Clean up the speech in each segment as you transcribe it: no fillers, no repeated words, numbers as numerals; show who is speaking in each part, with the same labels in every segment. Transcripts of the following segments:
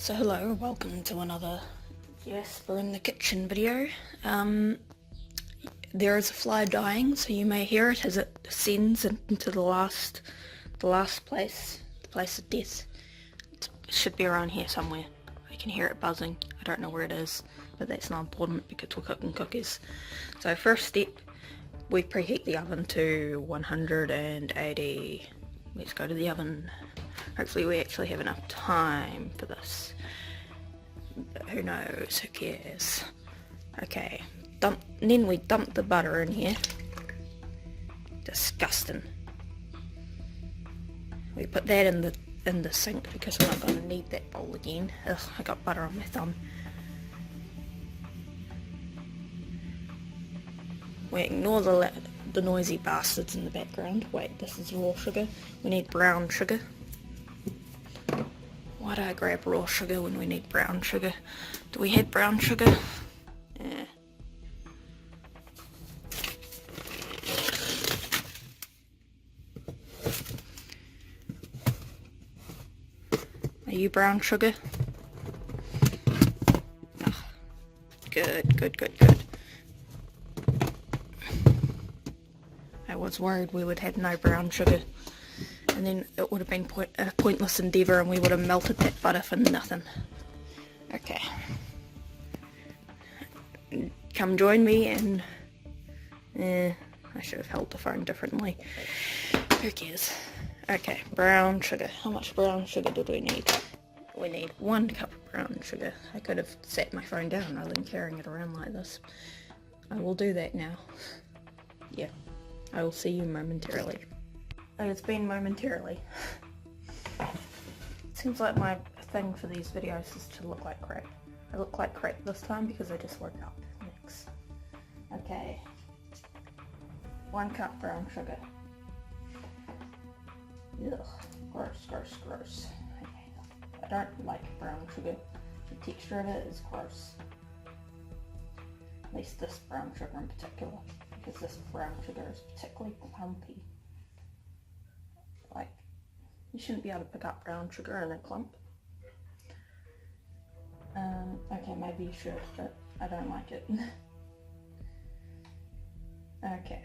Speaker 1: So hello, welcome to another Jasper in the kitchen video. There is a fly dying, so you may hear it as it descends into the last place, the place of death. It should be around here somewhere. I can hear it buzzing. I don't know where it is, but that's not important because we're cooking cookies. So first step, we preheat the oven to 180. Let's go to the oven. Hopefully we actually have enough time for this. But who knows, who cares. Okay, then we dump the butter in here. Disgusting. We put that in the sink because we're not going to need that bowl again. Ugh, I got butter on my thumb. We ignore the noisy bastards in the background. Wait, this is raw sugar. We need brown sugar. Why do I grab raw sugar when we need brown sugar? Do we have brown sugar? Yeah. Are you brown sugar? Oh, good. I was worried we would have no brown sugar. And then it would have been a pointless endeavour and we would have melted that butter for nothing. Okay. Come join me and... I should have held the phone differently. Who cares? Okay, brown sugar. How much brown sugar do we need? We need 1 cup of brown sugar. I could have set my phone down rather than carrying it around like this. I will do that now. Yeah, I will see you momentarily. It's been momentarily. Seems like my thing for these videos is to look like crap. I look like crap this time because I just woke up. Next. Okay. 1 cup brown sugar. Ugh. Gross. I don't like brown sugar. The texture of it is gross. At least this brown sugar in particular. Because this brown sugar is particularly clumpy. Like, you shouldn't be able to pick up brown sugar in a clump. Okay, maybe you should, but I don't like it. Okay.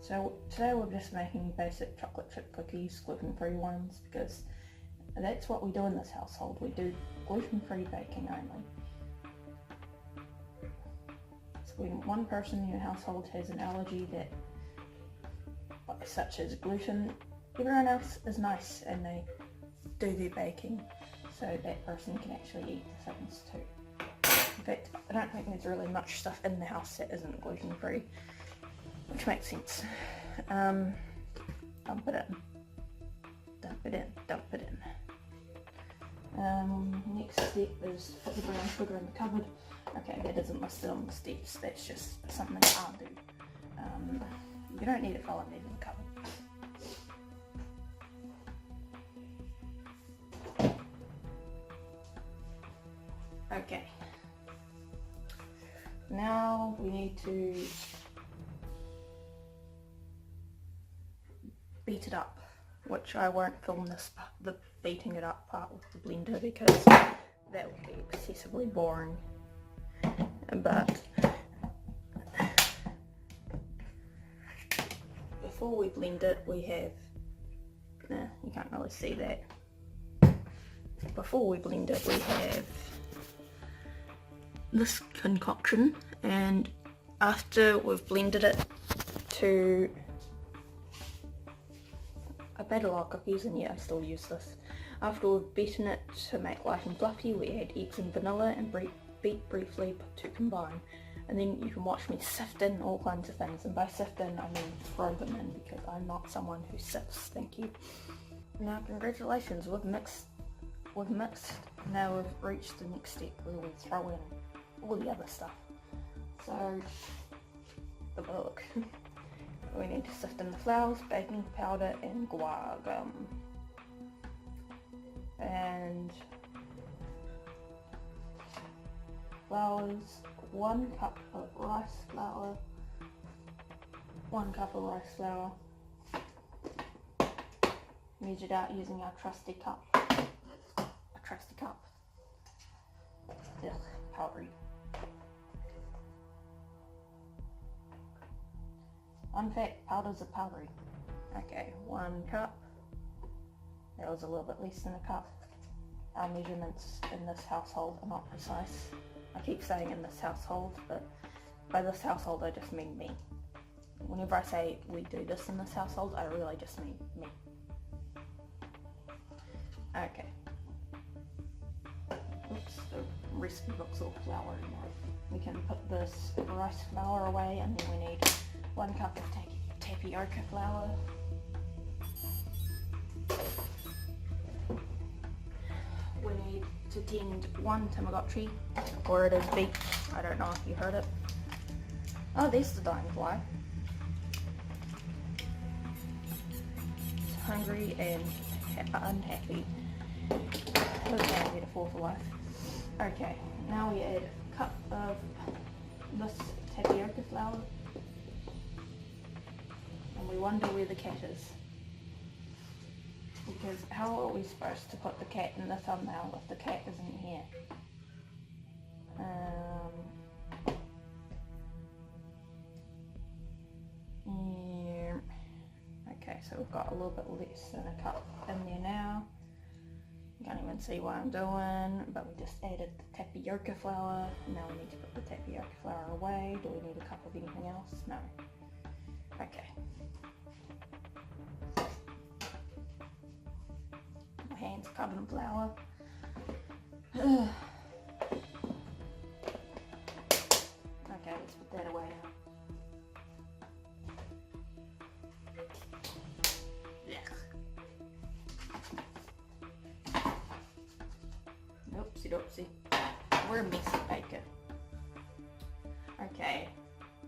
Speaker 1: So today we're just making basic chocolate chip cookies, gluten-free ones, because that's what we do in this household. We do gluten-free baking only. So when one person in your household has an allergy that such as gluten, everyone else is nice and they do their baking so that person can actually eat the things too. In fact, I don't think there's really much stuff in the house that isn't gluten free, which makes sense. Dump it in. Next step is put the brown sugar in the cupboard. Okay, that isn't listed on the steps, that's just something I'll do. You don't need to follow me to the cupboard. Okay. Now we need to beat it up, which I won't film the beating it up part with the blender because that would be excessively boring. But before we blend it, we have, you can't really see that. Before we blend it, we have this concoction, and after we've blended it to, I've made a lot of cookies and yet I still use this. After we've beaten it to make light and fluffy, we add eggs and vanilla and beat briefly to combine. And then you can watch me sift in all kinds of things, and by sift in I mean throw them in because I'm not someone who sifts, thank you. Now congratulations, we've mixed, now we've reached the next step where we throw in all the other stuff. So, the book. We need to sift in the flours, baking powder and guar gum. And flours, 1 cup of rice flour, 1 cup of rice flour, measured out using our trusty cup. trusty cup. Ugh, powdery. Fun fact, powders are powdery. Okay, 1 cup. That was a little bit less than a cup. Our measurements in this household are not precise. I keep saying in this household, but by this household I just mean me. Whenever I say we do this in this household, I really just mean me. Okay. Oops, the recipe book's all flour now. We can put this rice flour away, and then we need 1 cup of tapioca flour. We need to tend 1 Tamagotchi, or it is beak. I don't know if you heard it. Oh, there's the dying fly. It's hungry and unhappy. Okay, I need a 4 for life. Okay, now we add a cup of this tapioca flour. And we wonder where the cat is. Because how are we supposed to put the cat in the thumbnail if the cat isn't here? Yeah. Okay, so we've got a little bit less than a cup in there now. You can't even see what I'm doing, but we just added the tapioca flour. Now we need to put the tapioca flour away. Do we need a cup of anything else? No. Okay. My hands covered in flour. Okay, let's put that away now. Oopsie doopsie. We're a messy baker. Okay,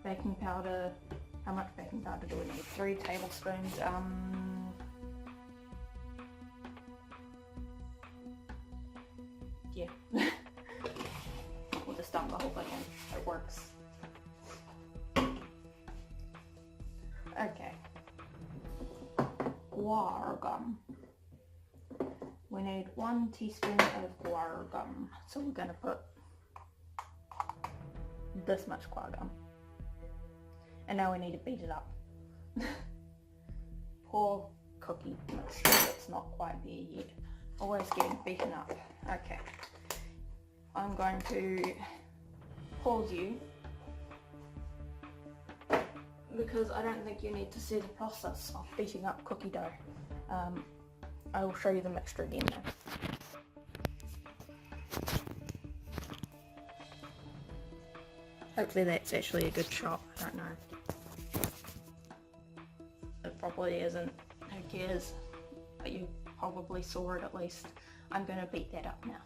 Speaker 1: baking powder. How much baking powder do we need? 3 tablespoons. Yeah. We'll just dump the whole thing in. It works. Okay. Guar gum. We need 1 teaspoon of guar gum. So we're gonna put this much guar gum. And now we need to beat it up. Poor cookie mixture that's not quite there yet. Always getting beaten up. Okay. I'm going to pause you because I don't think you need to see the process of beating up cookie dough. I will show you the mixture again though. Hopefully that's actually a good shot, I don't know. It probably isn't, who cares, but you probably saw it at least. I'm going to beat that up now.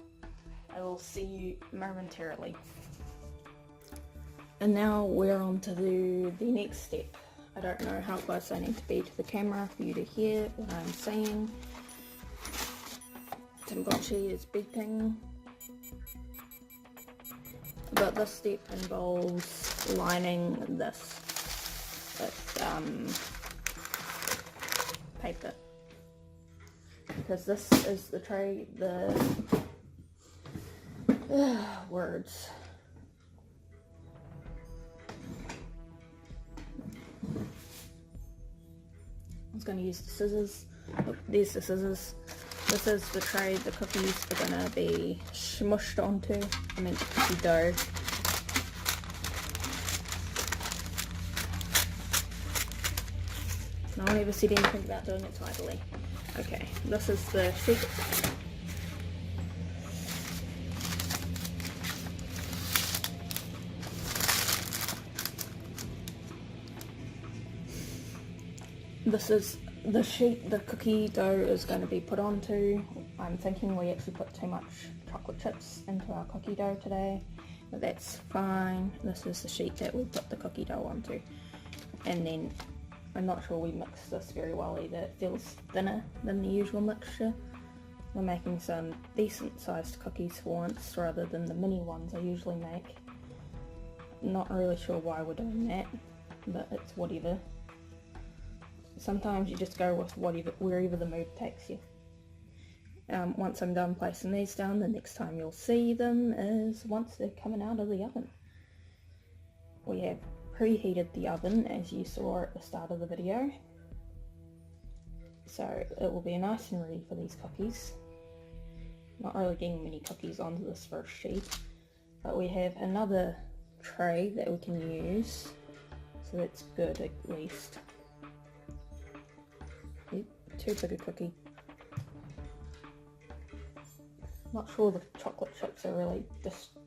Speaker 1: I will see you momentarily. And now we're on to the next step. I don't know how close I need to be to the camera for you to hear what I'm saying. Tamagotchi is beeping. But this step involves lining this with paper. Because this is the tray, words. I was going to use the scissors. Oh, there's the scissors. This is the tray the cookies are going to be smushed onto. I mean the cookie dough. No one ever said anything about doing it tidily. Okay, this is the sheet. This is the sheet the cookie dough is going to be put onto. I'm thinking we actually put too much chocolate chips into our cookie dough today, but that's fine. This is the sheet that we put the cookie dough onto. And then, I'm not sure we mixed this very well either. It feels thinner than the usual mixture. We're making some decent sized cookies for once, rather than the mini ones I usually make. Not really sure why we're doing that, but it's whatever. Sometimes you just go with wherever the mood takes you. once I'm done placing these down, the next time you'll see them is once they're coming out of the oven. We have preheated the oven as you saw at the start of the video, so it will be nice and ready for these cookies. Not really getting many cookies onto this first sheet, but we have another tray that we can use, so that's good at least. Yep, too big a cookie. Not sure the chocolate chips are really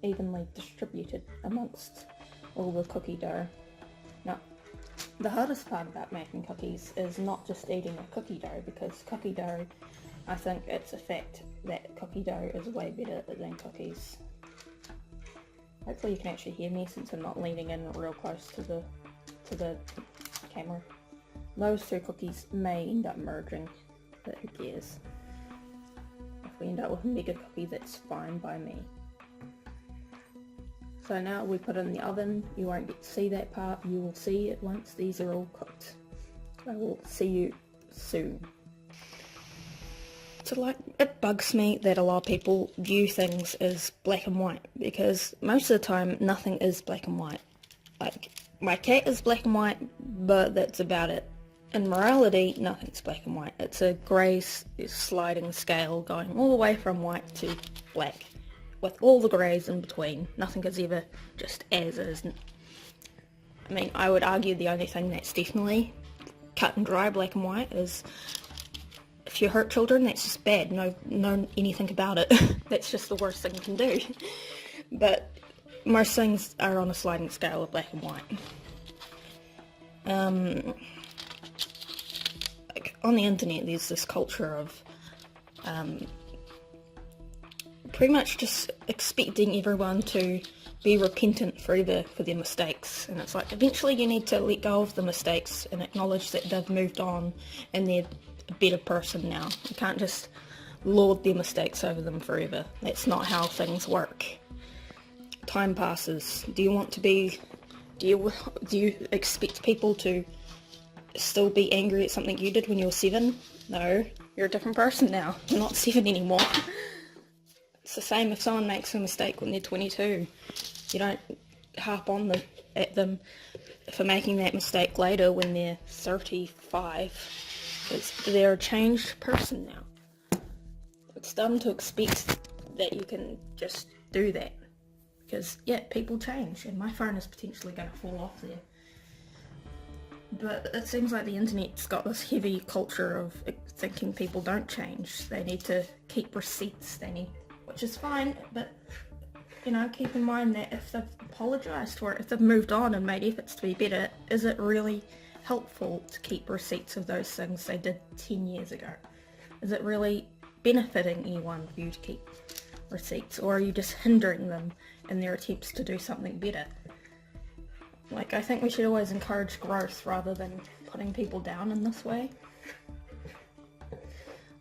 Speaker 1: evenly distributed amongst all the cookie dough. Now, the hardest part about making cookies is not just eating a cookie dough, because cookie dough, I think it's a fact that cookie dough is way better than cookies. Hopefully you can actually hear me since I'm not leaning in real close to the camera. Those two cookies may end up merging, but who cares? If we end up with a mega cookie, that's fine by me. So now we put it in the oven. You won't get to see that part, you will see it once these are all cooked. I will see you soon. So like, it bugs me that a lot of people view things as black and white, because most of the time nothing is black and white. Like, my cat is black and white, but that's about it. In morality, nothing's black and white. It's a grey sliding scale going all the way from white to black, with all the greys in between. Nothing is ever just as is. I mean, I would argue the only thing that's definitely cut and dry black and white is if you hurt children, that's just bad. No anything about it. That's just the worst thing you can do. But most things are on a sliding scale of black and white. Like on the internet, there's this culture of pretty much just expecting everyone to be repentant forever for their mistakes, and it's like eventually you need to let go of the mistakes and acknowledge that they've moved on and they're a better person now. You can't just lord their mistakes over them forever. That's not how things work. Time passes. Do you expect people to still be angry at something you did when you were 7? No, you're a different person now. You're not 7 anymore. It's the same if someone makes a mistake when they're 22. You don't harp on at them for making that mistake later when they're 35. They're a changed person now. It's dumb to expect that you can just do that. Because, yeah, people change, and my phone is potentially going to fall off there. But it seems like the internet's got this heavy culture of thinking people don't change. They need to keep receipts, which is fine, but, you know, keep in mind that if they've apologised for it, if they've moved on and made efforts to be better, is it really helpful to keep receipts of those things they did 10 years ago? Is it really benefiting anyone for you to keep receipts, or are you just hindering them in their attempts to do something better? Like, I think we should always encourage growth rather than putting people down in this way.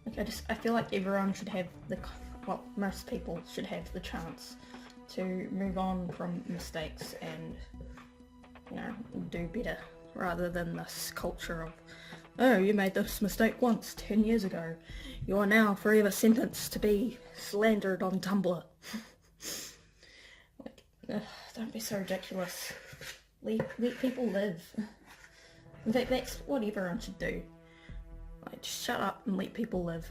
Speaker 1: Like, I feel like everyone should have most people should have the chance to move on from mistakes and, you know, do better, rather than this culture of, oh, you made this mistake once 10 years ago. You are now forever sentenced to be slandered on Tumblr. Like, don't be so ridiculous. Let people live. In fact, that's what everyone should do. Like, just shut up and let people live.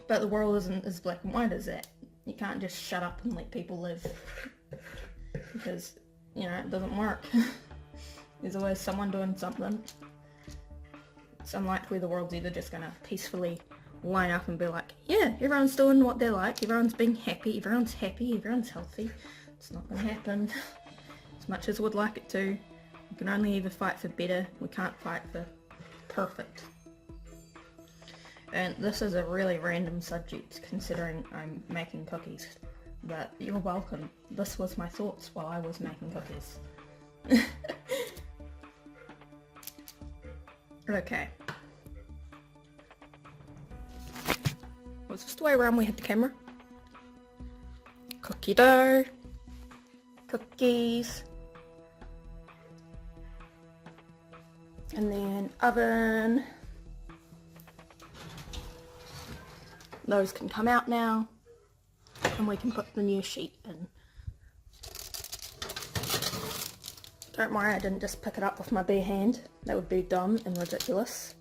Speaker 1: But the world isn't as black and white as that. You can't just shut up and let people live. Because, you know, it doesn't work. There's always someone doing something. It's unlikely the world's either just going to peacefully line up and be like, yeah, everyone's doing what they like, everyone's being happy, everyone's healthy. It's not going to happen. As much as we'd like it to. We can only ever fight for better. We can't fight for perfect. And this is a really random subject considering I'm making cookies. But you're welcome. This was my thoughts while I was making cookies. Okay. Was this the way around we had the camera? Cookie dough. Cookies. And then oven. those can come out now, and we can put the new sheet in. Don't worry, I didn't just pick it up with my bare hand. That would be dumb and ridiculous.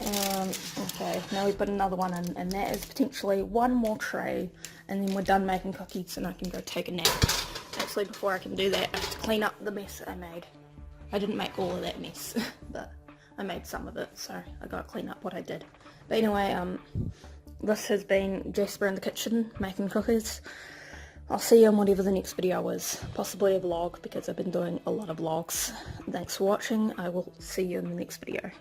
Speaker 1: Okay, now we put another one in, and that is potentially one more tray, and then we're done making cookies and I can go take a nap. Actually, before I can do that, I have to clean up the mess that I made. I didn't make all of that mess, but I made some of it, so I gotta clean up what I did. But anyway, this has been Jasper in the kitchen making cookies. I'll see you in whatever the next video is, possibly a vlog, because I've been doing a lot of vlogs. Thanks for watching, I will see you in the next video.